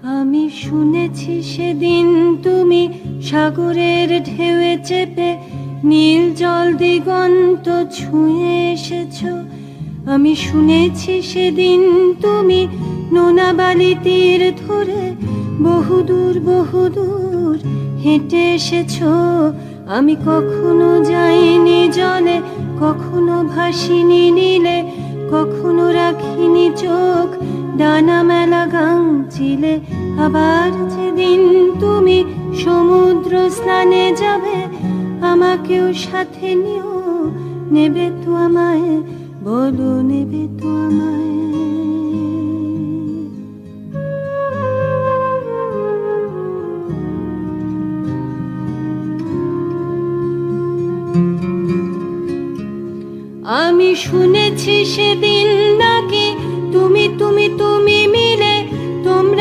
আমি শুনেছি সেদিন তুমি সাগরের ঢেউয়ে চেপে নীল জল দিগন্ত ছুঁয়ে এসেছো। আমি শুনেছি সেদিন তুমি নোনা বালি তীর ধরে বহুদূর বহুদূর হেঁটে এসেছো। আমি কখনো যাইনি জলে, কখনো ভাসিনি নীলে, কখনো রাখিনি চোখ ডানা মেলা গাংচিলে। আবার যেদিন তুমি সমুদ্র স্নানে যাবে, আমাকেও সাথে নিও, নেবে তো আমায়, বলো নেবে তো আমায়। আমি শুনেছি সেদিন নাকি তুমি তুমি তুমি